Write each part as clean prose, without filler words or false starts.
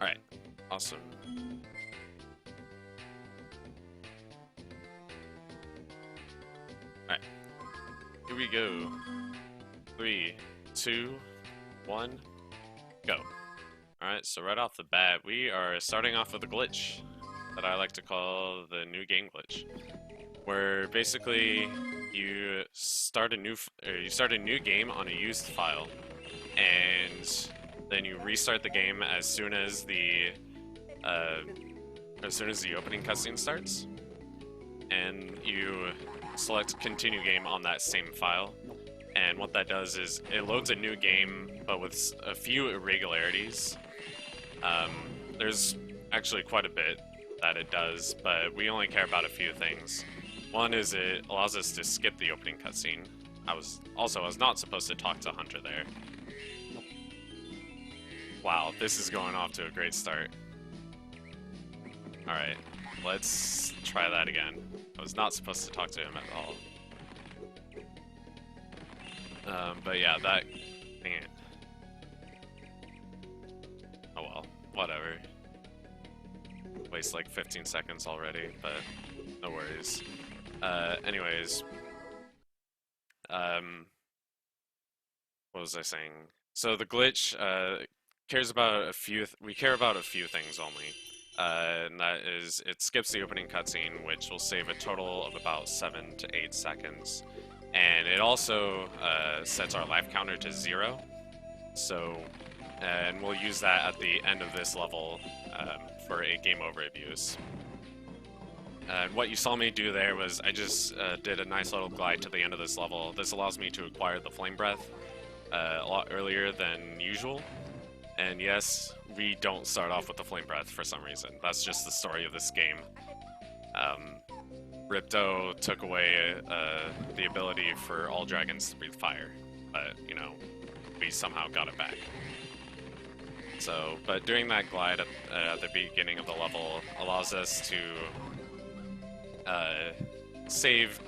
Alright, awesome. Alright, here we go. 3, 2, 1, go. Alright, so right off the bat, we are starting off with a glitch that I like to call the new game glitch, where basically you start a new game on a used file, and then you restart the game as soon as the opening cutscene starts, and you select continue game on that same file. And what that does is it loads a new game, but with a few irregularities. There's actually quite a bit that it does, but we only care about a few things. One is it allows us to skip the opening cutscene. I was not supposed to talk to Hunter there. Wow, this is going off to a great start. Alright, let's try that again. I was not supposed to talk to him at all. But yeah, that... dang it. Oh well, whatever. Waste like 15 seconds already, but no worries. Anyways... what was I saying? So the glitch, cares about we care about a few things only. And that is, it skips the opening cutscene, which will save a total of about 7 to 8 seconds. And it also sets our life counter to 0. So, and we'll use that at the end of this level for a game over abuse. And what you saw me do there was I just did a nice little glide to the end of this level. This allows me to acquire the Flame Breath a lot earlier than usual. And yes, we don't start off with the Flame Breath for some reason. That's just the story of this game. Ripto took away the ability for all dragons to breathe fire, but, you know, we somehow got it back. So, but doing that glide at the beginning of the level allows us to save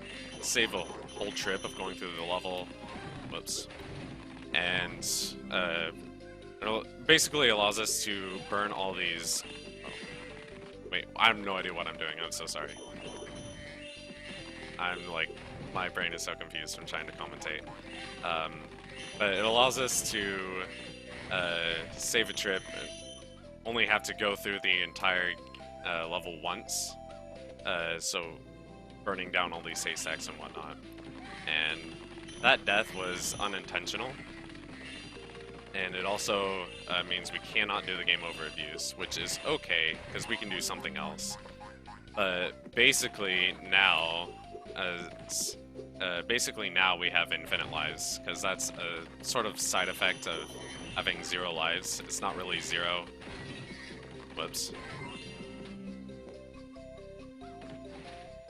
a whole trip of going through the level. Whoops. And it basically allows us to burn all these... Oh. Wait, I have no idea what I'm doing, I'm so sorry. I'm like, my brain is so confused from trying to commentate. But it allows us to save a trip, and only have to go through the entire level once. So burning down all these save stacks and whatnot. And that death was unintentional. And it also means we cannot do the game over abuse, which is okay, because we can do something else. But basically now we have infinite lives, because that's a sort of side effect of having 0 lives. It's not really 0. Whoops.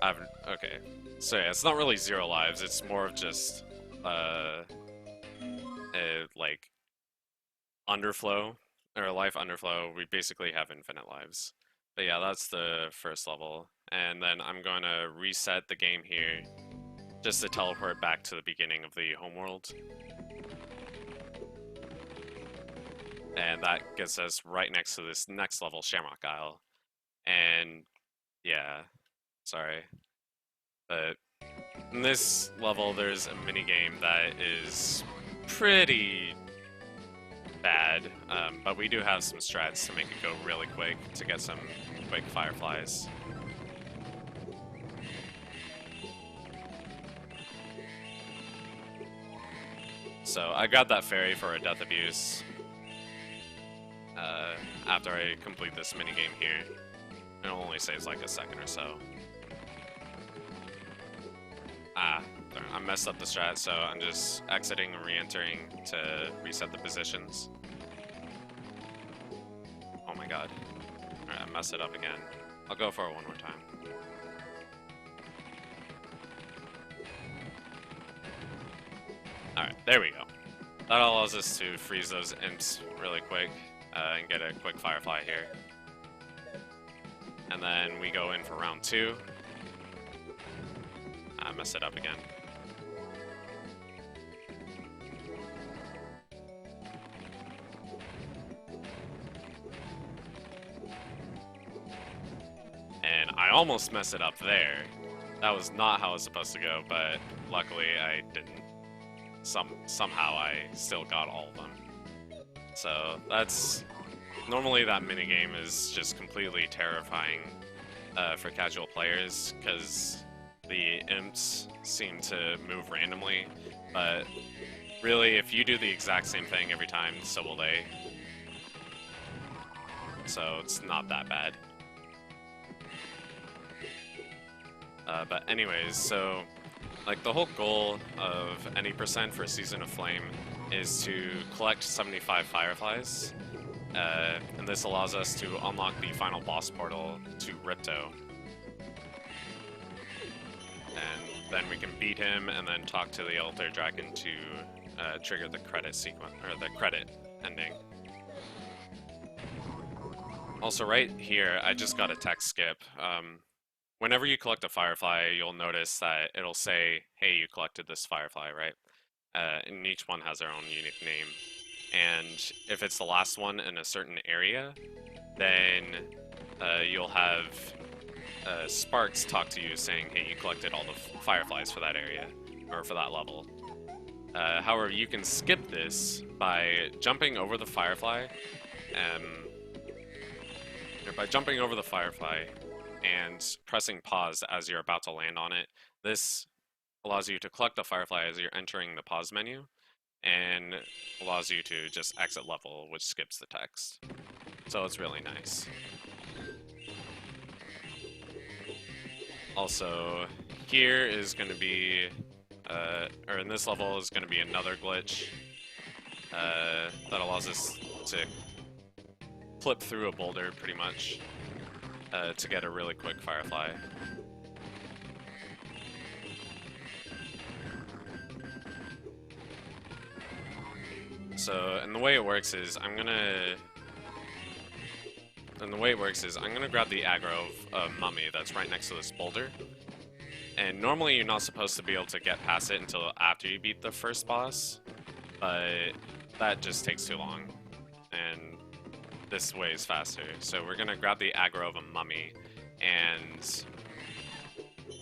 Okay. So yeah, it's not really 0 lives, it's more of just, like, underflow, or life underflow. We basically have infinite lives. But yeah, that's the first level. And then I'm going to reset the game here, just to teleport back to the beginning of the homeworld. And that gets us right next to this next level, Shamrock Isle. And yeah, sorry. But in this level, there's a minigame that is pretty bad, but we do have some strats to make it go really quick to get some quick fireflies. So I got that fairy for a death abuse after I complete this minigame here. It only saves like a second or so. I messed up the strat, so I'm just exiting and re-entering to reset the positions. Oh my god. Alright, I messed it up again. I'll go for it one more time. Alright, there we go. That allows us to freeze those imps really quick and get a quick firefly here. And then we go in for round 2. I messed it up again. almost messed it up there. That was not how it was supposed to go, but luckily I didn't. Somehow I still got all of them. So that's... Normally that minigame is just completely terrifying for casual players, because the imps seem to move randomly, but really if you do the exact same thing every time, so will they. So it's not that bad. But anyways, so like the whole goal of any percent for Season of Flame is to collect 75 fireflies, and this allows us to unlock the final boss portal to Ripto. And then we can beat him and then talk to the Elder Dragon to trigger the credit sequence, or the credit ending. Also right here, I just got a text skip. Whenever you collect a firefly, you'll notice that it'll say, hey, you collected this firefly, right? And each one has their own unique name. And if it's the last one in a certain area, then you'll have Sparks talk to you saying, hey, you collected all the fireflies for that area, or for that level. However, you can skip this by jumping over the firefly, and pressing pause as you're about to land on it. This allows you to collect the firefly as you're entering the pause menu, and allows you to just exit level, which skips the text. So it's really nice. Also, here is going to be, or in this level is going to be another glitch that allows us to clip through a boulder pretty much to get a really quick firefly. So, and the way it works is I'm gonna grab the aggro of Mummy that's right next to this boulder. And normally you're not supposed to be able to get past it until after you beat the first boss, but that just takes too long. And this way is faster. So we're gonna grab the aggro of a Mummy, and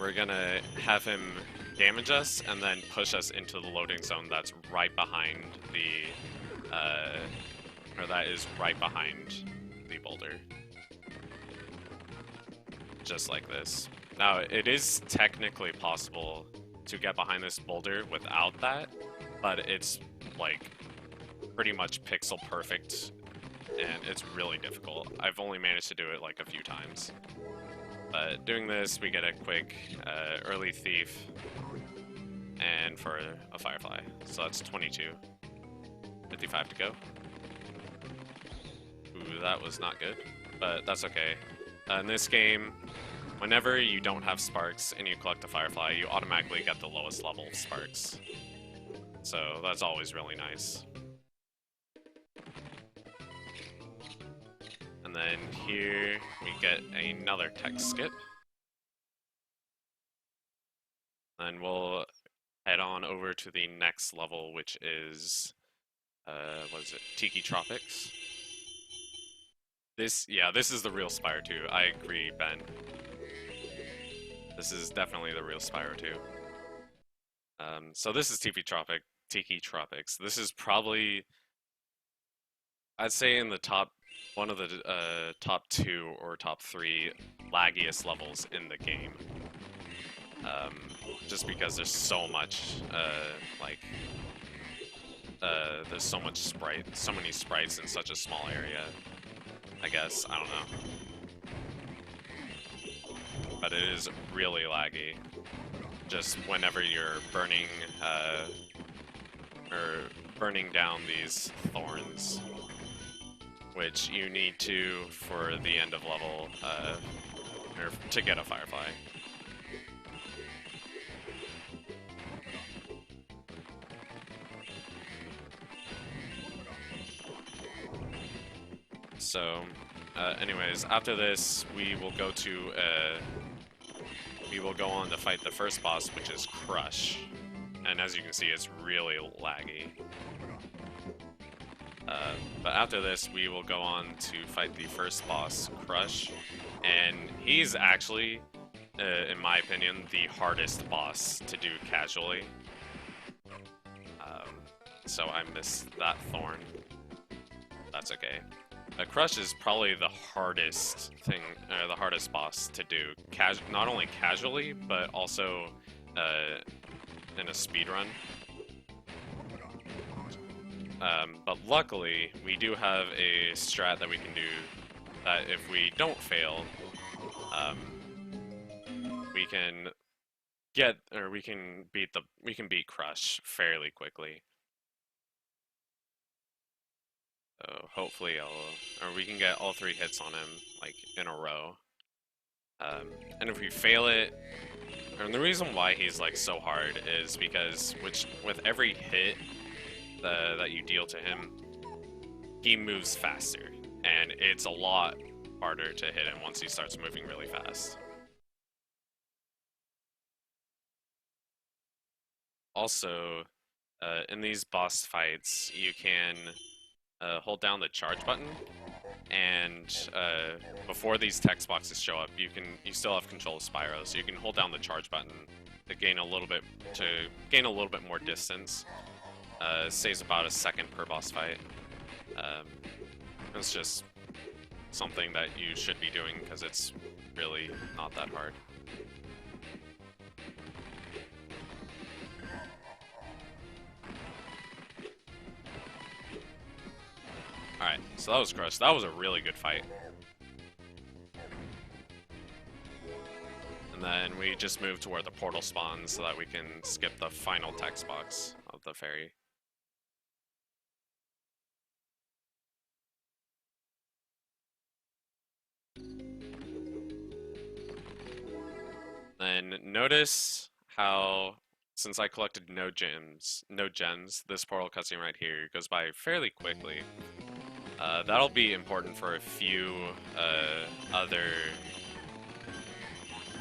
we're gonna have him damage us and then push us into the loading zone that's right behind the, or that is right behind the boulder. Just like this. Now, it is technically possible to get behind this boulder without that, but it's like pretty much pixel perfect, and it's really difficult. I've only managed to do it like a few times. But doing this, we get a quick early thief, and for a firefly. So that's 22. 55 to go. Ooh, that was not good, but that's okay. In this game, whenever you don't have sparks and you collect a firefly, you automatically get the lowest level of sparks. So that's always really nice. And then here we get another text skip. And we'll head on over to the next level, which is, what is it? Tiki Tropics. This is the real Spyro 2. I agree, Ben. This is definitely the real Spyro 2. So this is Tiki Tropics. This is probably, I'd say, in the top, one of the top 2 or top 3 laggiest levels in the game. Just because there's so much, there's so many sprites in such a small area. I guess, I don't know. But it is really laggy. Just whenever you're burning down these thorns, which you need to for the end of level, or to get a firefly. So, anyways, after this, we will go on to fight the first boss, which is Crush. And as you can see, it's really laggy. But after this, we will go on to fight the first boss, Crush. and he's actually, in my opinion, the hardest boss to do casually. Um, so I missed that thorn. That's okay. Crush is probably the hardest thing, the hardest boss to do, not only casually, but also in a speed run. But luckily, we do have a strat that we can do that if we don't fail, um, we can we can beat Crush fairly quickly. So hopefully or we can get all 3 hits on him, like, in a row. And if we fail it, and the reason why he's, like, so hard is because with every hit that you deal to him, he moves faster, and it's a lot harder to hit him once he starts moving really fast. Also, in these boss fights, you can hold down the charge button, and before these text boxes show up, you still have control of Spyro, so you can hold down the charge button to gain a little bit more distance. Saves about a second per boss fight. It's just something that you should be doing because it's really not that hard. Alright, so that was Crush. That was a really good fight. And then we just move to where the portal spawns so that we can skip the final text box of the fairy. Then notice how, since I collected no gems, this portal cutscene right here goes by fairly quickly. That'll be important for a few other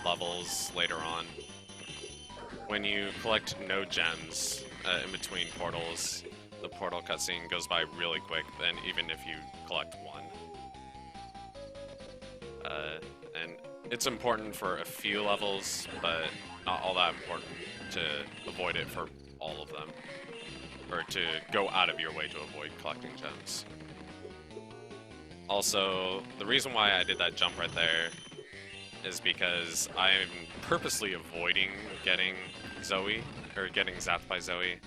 levels later on. When you collect no gems in between portals, the portal cutscene goes by really quick, than even if you collect one. And it's important for a few levels, but not all that important to avoid it for all of them. Or to go out of your way to avoid collecting gems. Also, the reason why I did that jump right there is because I'm purposely avoiding getting Zoe, or getting zapped by Zoe.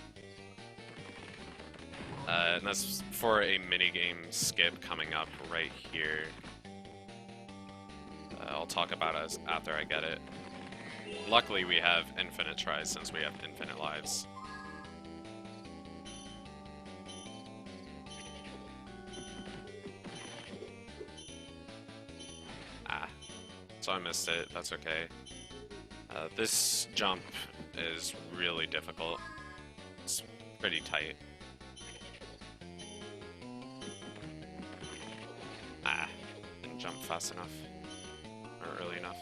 And that's for a minigame skip coming up right here. I'll talk about it after I get it. Luckily, we have infinite tries since we have infinite lives. So I missed it, that's okay. This jump is really difficult. It's pretty tight. Didn't jump fast enough. Or early enough.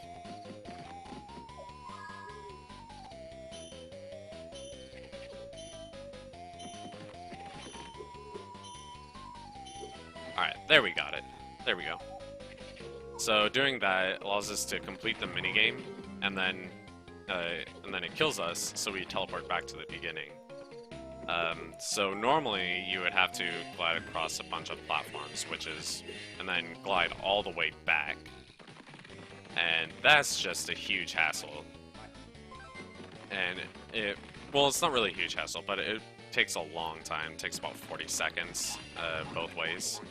Alright, there we got it. There we go. So doing that allows us to complete the minigame, and then it kills us, so we teleport back to the beginning. So normally you would have to glide across a bunch of platforms, and then glide all the way back. And that's just a huge hassle. And it's not really a huge hassle, but it takes a long time. It takes about 40 seconds both ways.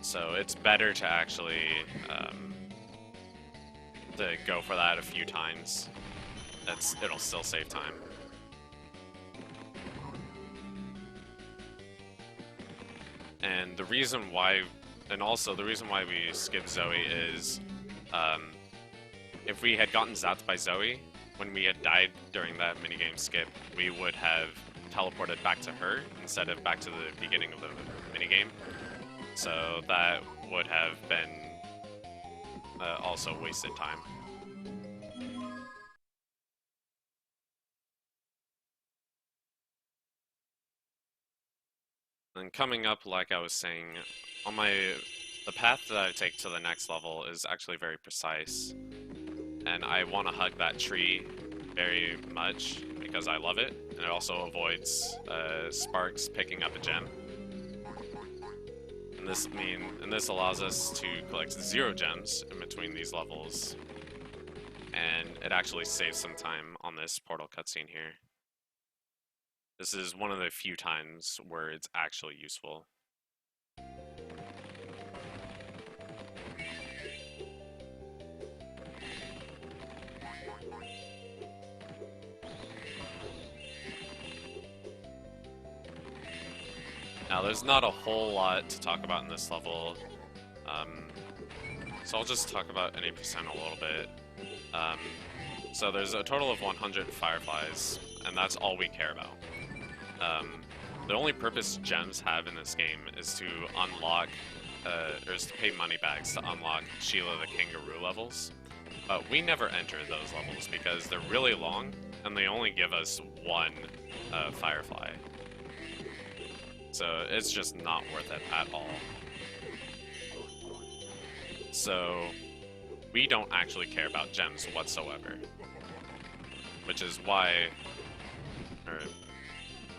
So it's better to actually to go for that a few times. It'll still save time. And the reason why we skip Zoe is if we had gotten zapped by Zoe when we had died during that minigame skip, we would have teleported back to her instead of back to the beginning of the minigame. So that would have been also wasted time. And coming up, like I was saying, on my the path that I take to the next level is actually very precise, and I want to hug that tree very much because I love it, and it also avoids sparks picking up a gem. And this allows us to collect 0 gems in between these levels, and it actually saves some time on this portal cutscene here. This is one of the few times where it's actually useful. Now, there's not a whole lot to talk about in this level, so I'll just talk about any percent a little bit. So there's a total of 100 fireflies, and that's all we care about. The only purpose gems have in this game is to unlock, or is to pay money bags to unlock Sheila the Kangaroo levels. But we never enter those levels because they're really long, and they only give us 1 firefly. So it's just not worth it at all. So we don't actually care about gems whatsoever. Which is why,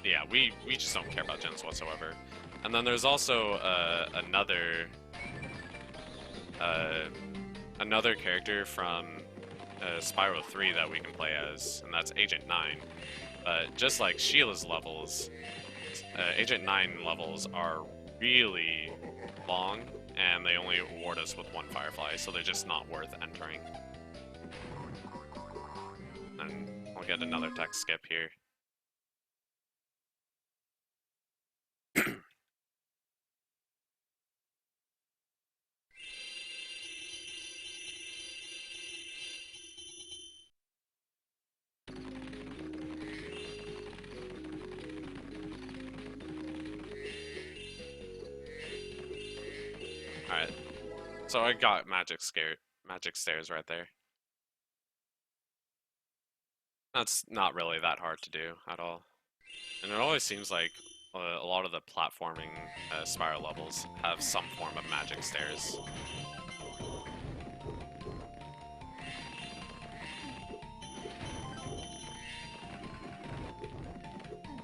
yeah, we just don't care about gems whatsoever. And then there's also another character from Spyro 3 that we can play as, and that's Agent 9. But just like Sheila's levels, Agent 9 levels are really long, and they only award us with 1 firefly, so they're just not worth entering. And I'll get another text skip here. Alright, so I got magic stairs right there. That's not really that hard to do at all. And it always seems like a lot of the platforming Spyro levels have some form of magic stairs.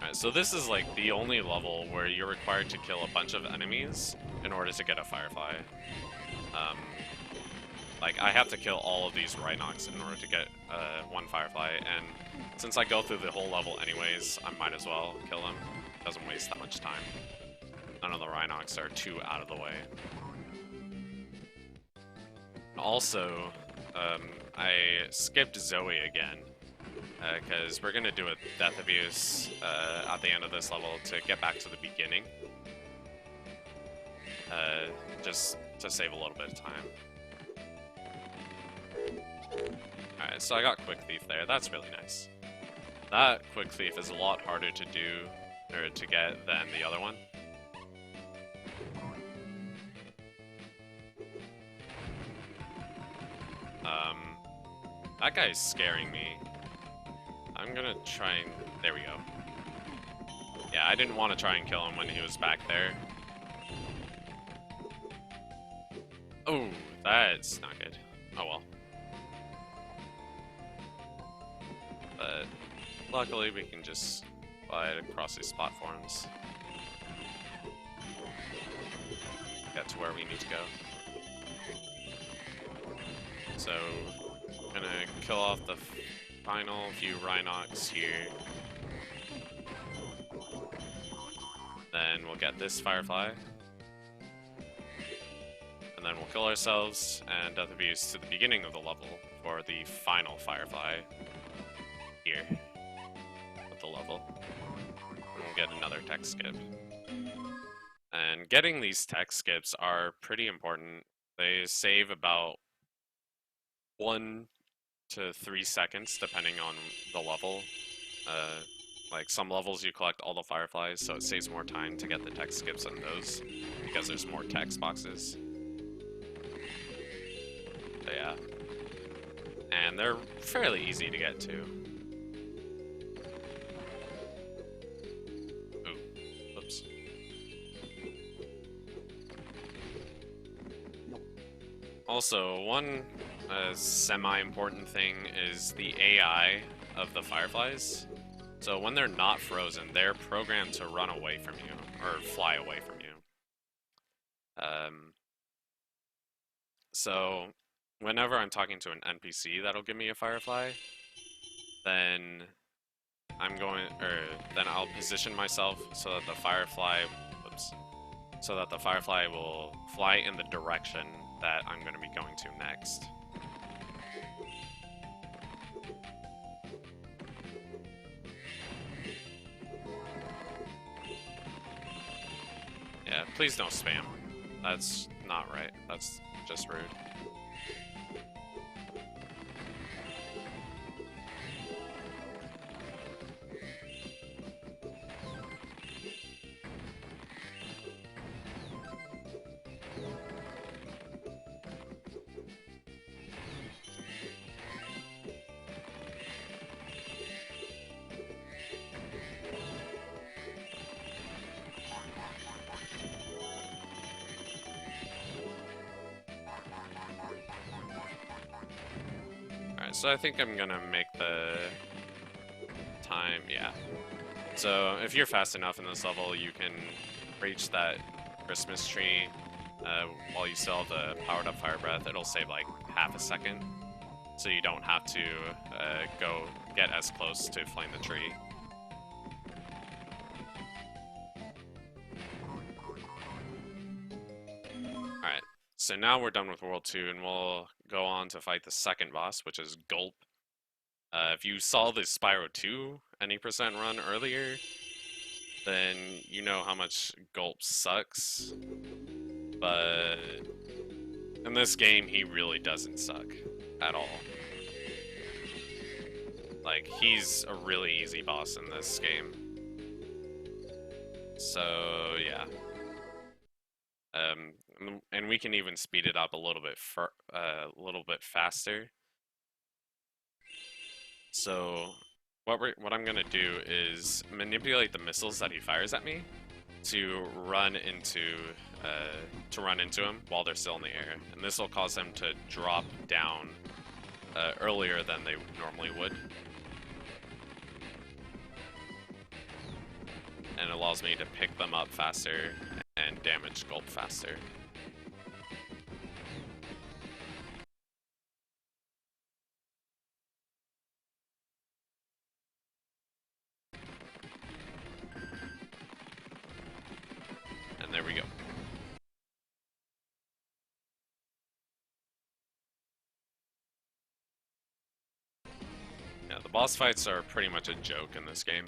Alright, so this is like the only level where you're required to kill a bunch of enemies in order to get a firefly. Like, I have to kill all of these Rhinox in order to get 1 firefly, and since I go through the whole level anyways, I might as well kill them. It doesn't waste that much time. None of the Rhinox are too out of the way. Also, I skipped Zoe again, because we're going to do a death abuse at the end of this level to get back to the beginning. Just to save a little bit of time. Alright, so I got Quick Thief there. That's really nice. That Quick Thief is a lot harder to do, or to get, than the other one. That guy's scaring me. I'm gonna try and... There we go. Yeah, I didn't want to try and kill him when he was back there. Oh, that's not good. Oh well. But luckily we can just glide across these platforms. Get to where we need to go. So, I'm gonna kill off the final few Rhinox here. Then we'll get this Firefly. And then we'll kill ourselves and death abuse to the beginning of the level for the final Firefly here with the level. And we'll get another tech skip. And getting these tech skips are pretty important. They save about 1 to 3 seconds depending on the level. Like some levels you collect all the Fireflies, so it saves more time to get the tech skips in those because there's more text boxes. So yeah. And they're fairly easy to get to. Ooh, oops. Also, one semi-important thing is the AI of the fireflies. So when they're not frozen, they're programmed to run away from you, or fly away from you. Um, so whenever I'm talking to an NPC that'll give me a firefly, then then I'll position myself so that the firefly, whoops, so that the firefly will fly in the direction that I'm going to be going to next. Yeah, please don't spam. That's not right. That's just rude. Alright, so I think I'm gonna make the time, yeah. So if you're fast enough in this level, you can reach that Christmas tree while you still have the powered up fire breath. It'll save like half a second, so you don't have to go get as close to flame the tree. Alright, so now we're done with World 2, and we'll go on to fight the second boss, which is Gulp. If you saw the Spyro 2 any percent run earlier, then you know how much Gulp sucks. But in this game, he really doesn't suck at all. Like, he's a really easy boss in this game. So, yeah. And we can even speed it up a little bit faster. So, what I'm gonna do is manipulate the missiles that he fires at me to run into him while they're still in the air, and this will cause them to drop down earlier than they normally would, and it allows me to pick them up faster and damage Gulp faster. And there we go. Yeah, the boss fights are pretty much a joke in this game.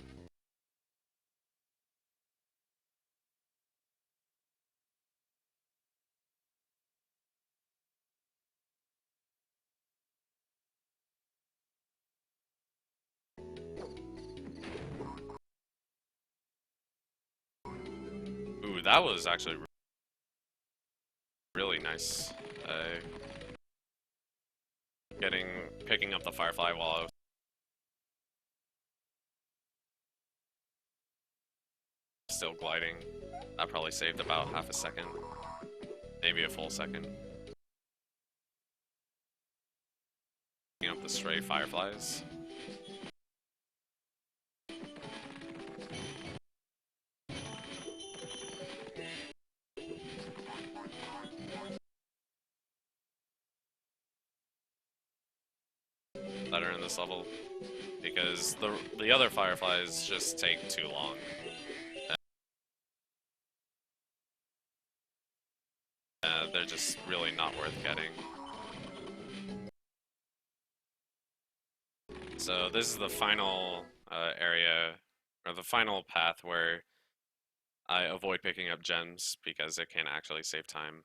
Ooh, that was actually really nice. Picking up the Firefly while I was still gliding. That probably saved about half a second. Maybe a full second. Picking up the stray Fireflies. That are in this level, because the other Fireflies just take too long. They're just really not worth getting. So this is the final area, or the final path where I avoid picking up gems because it can actually save time.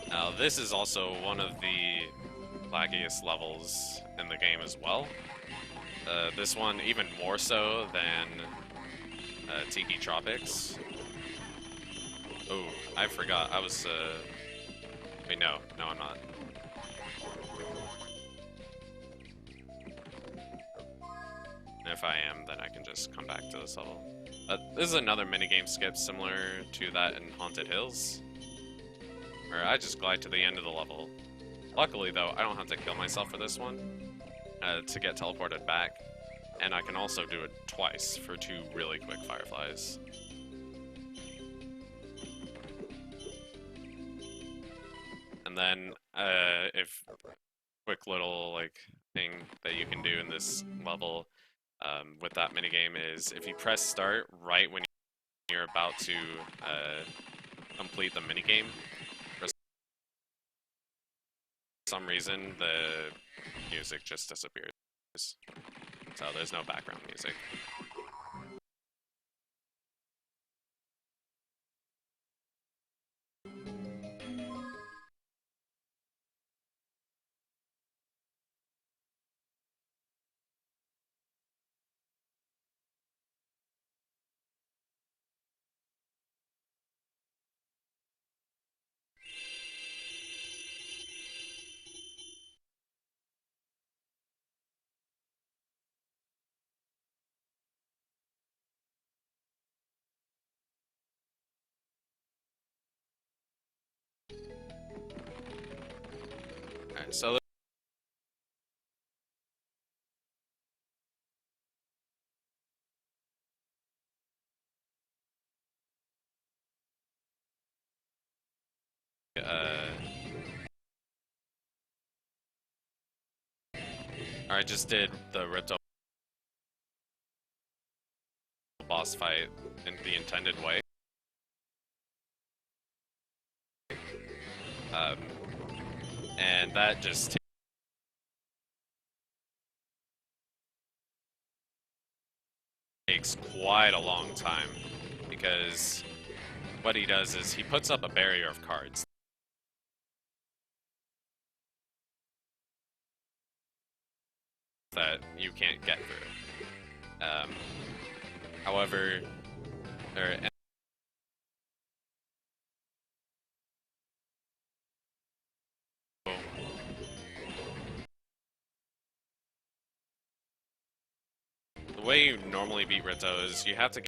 Now this is also one of the laggiest levels in the game as well. This one even more so than Tiki Tropics. Oh, I forgot. I was, wait, no, I'm not. And if I am, then I can just come back to this level. This is another minigame skip similar to that in Haunted Hills, where I just glide to the end of the level. Luckily though, I don't have to kill myself for this one to get teleported back, and I can also do it twice for 2 really quick fireflies. And then, if quick little like thing that you can do in this level with that minigame is if you press start right when you're about to complete the minigame, for some reason the music just disappears. So there's no background music. Alright, so I just did the Ripto boss fight in the intended way. And that just takes quite a long time, because what he does is he puts up a barrier of cards that you can't get through. However, the way you normally beat Rito is you have to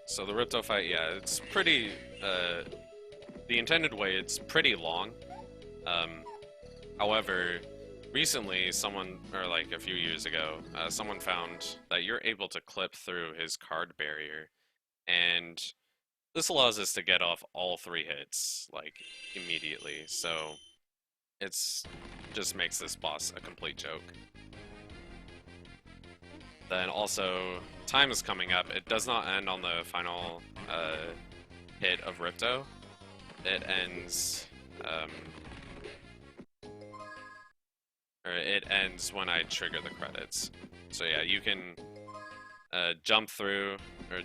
So the Ripto fight, yeah, it's pretty, the intended way, it's pretty long. However, recently someone, or like a few years ago, someone found that you're able to clip through his card barrier, and this allows us to get off all 3 hits, like, immediately, so it's just makes this boss a complete joke. Then also, time is coming up. It does not end on the final hit of Ripto. It ends, or it ends when I trigger the credits. So yeah, you can jump through, or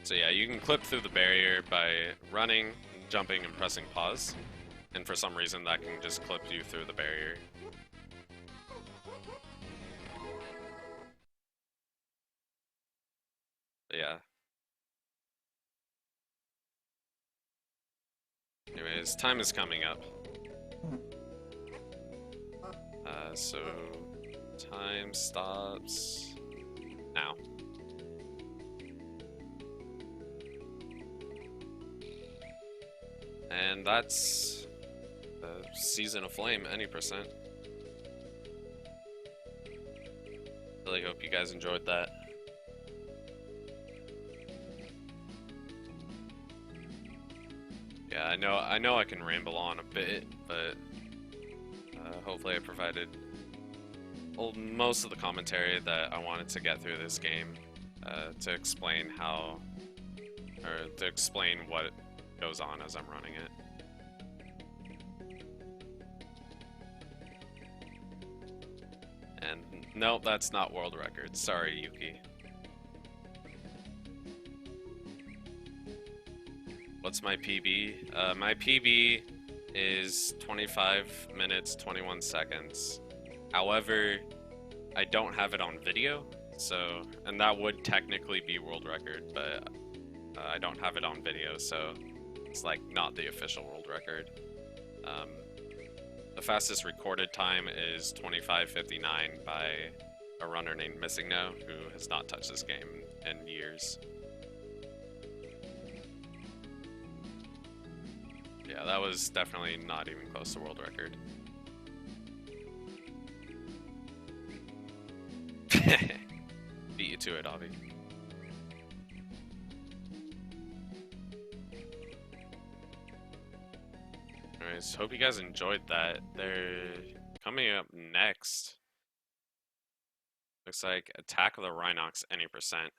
so yeah, you can clip through the barrier by running, jumping, and pressing pause. And for some reason, that can just clip you through the barrier. Yeah. Anyways, time is coming up. So time stops now. And that's Season of Flame, any percent. Really hope you guys enjoyed that. Yeah, I know I can ramble on a bit, but hopefully I provided most of the commentary that I wanted to get through this game to explain how, or to explain what goes on as I'm running it. And no, that's not world record. Sorry, Yuki. What's my PB? My PB is 25 minutes, 21 seconds. However, I don't have it on video, so, and that would technically be world record, but I don't have it on video, so it's like not the official world record. The fastest recorded time is 25:59 by a runner named Missing Now, who has not touched this game in years. Yeah, that was definitely not even close to world record. Beat you to it, Avi. Anyways, hope you guys enjoyed that. They're coming up next. Looks like Attack of the Rhinox any percent.